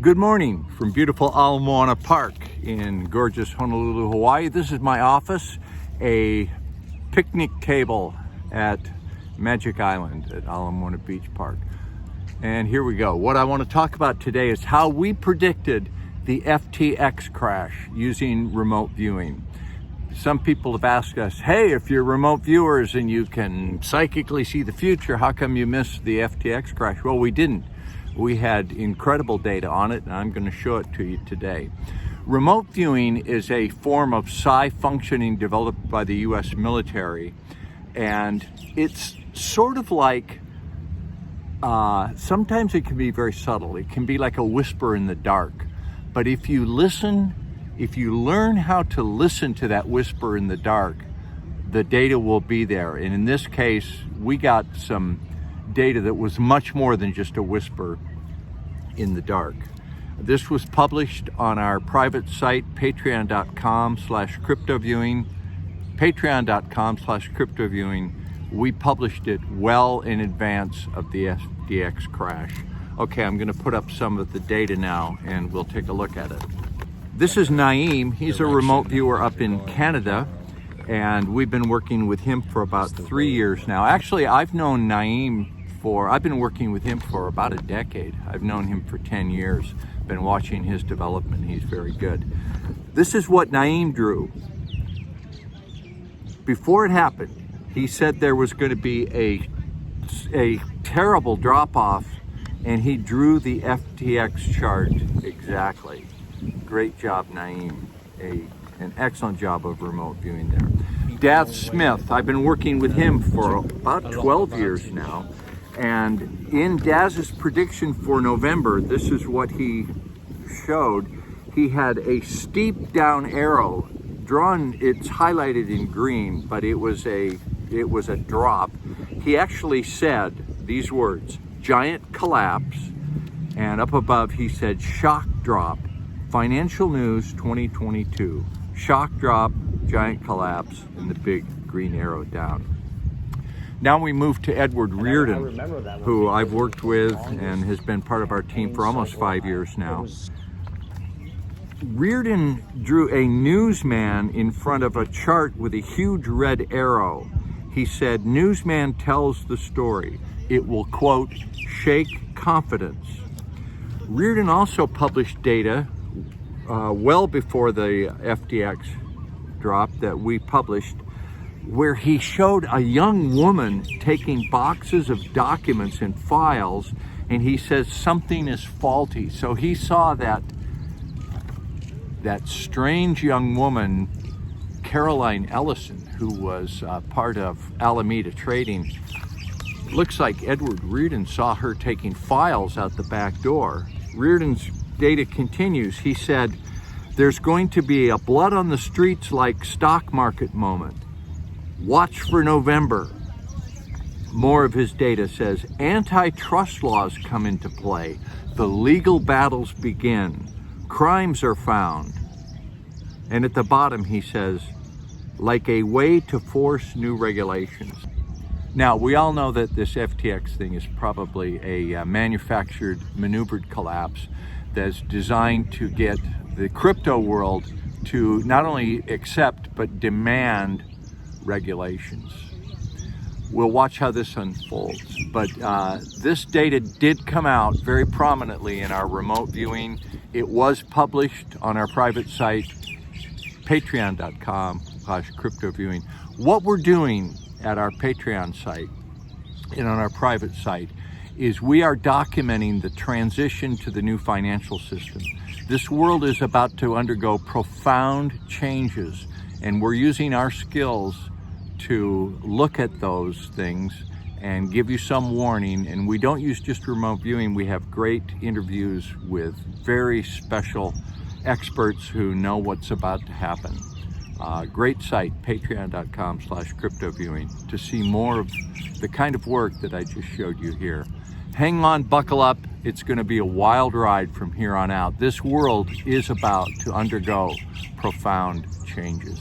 Good morning from beautiful Ala Moana Park in gorgeous Honolulu, Hawaii. This is my office, a picnic table at Magic Island at Ala Moana Beach Park. And here we go. What I want to talk about today is how we predicted the FTX crash using remote viewing. Some people have asked us, hey, if you're remote viewers and you can psychically see the future, how come you missed the FTX crash? Well, we didn't. We had incredible data on it, and I'm going to show it to you today. Remote viewing is a form of psi functioning developed by the US military, and it's sort of like, sometimes it can be very subtle. It can be like a whisper in the dark. But if you listen, if you learn how to listen to that whisper in the dark, the data will be there. And in this case, we got some data that was much more than just a whisper in the dark. This was published on our private site, patreon.com/cryptoviewing. Patreon.com/cryptoviewing. We published it well in advance of the FTX crash. Okay, I'm going to put up some of the data now and we'll take a look at it. This is Naeem. He's a remote viewer up in Canada, and we've been working with him for about 3 years now. Actually, I've known Naeem I've been working with him for about a decade. I've known him for 10 years, been watching his development. He's very good. This is what Naeem drew. Before it happened, he said there was going to be a terrible drop-off, and he drew the FTX chart exactly. Great job, Naeem. An excellent job of remote viewing there. Daz Smith, I've been working with him for about 12 years now. And in Daz's prediction for November, this is what he showed. He had a steep down arrow drawn, it's highlighted in green, but it was a drop. He actually said these words, giant collapse, and up above he said shock drop, financial news 2022, shock drop, giant collapse, and the big green arrow down. Now we move to Edward Reardon, who I've worked with and has been part of our team for almost 5 years now. Reardon drew a newsman in front of a chart with a huge red arrow. He said, newsman tells the story. It will, quote, shake confidence. Reardon also published data well before the FTX drop that we published, where he showed a young woman taking boxes of documents and files, and he says something is faulty. So he saw that strange young woman, Caroline Ellison, who was part of Alameda Trading. Looks like Edward Reardon saw her taking files out the back door. Reardon's data continues. He said, there's going to be a blood on the streets like stock market moment. Watch for November. More of his data says, antitrust laws come into play. The legal battles begin. Crimes are found. And at the bottom he says, like a way to force new regulations. Now, we all know that this FTX thing is probably a manufactured, maneuvered collapse that's designed to get the crypto world to not only accept but demand regulations. We'll watch how this unfolds, but this data did come out very prominently in our remote viewing. It was published on our private site, patreon.com/cryptoviewing. What we're doing at our Patreon site and on our private site is we are documenting the transition to the new financial system. This world is about to undergo profound changes, and we're using our skills to look at those things and give you some warning. And we don't use just remote viewing. We have great interviews with very special experts who know what's about to happen. Great site, patreon.com/cryptoviewing, to see more of the kind of work that I just showed you here. Hang on, buckle up. It's going to be a wild ride from here on out. This world is about to undergo profound changes.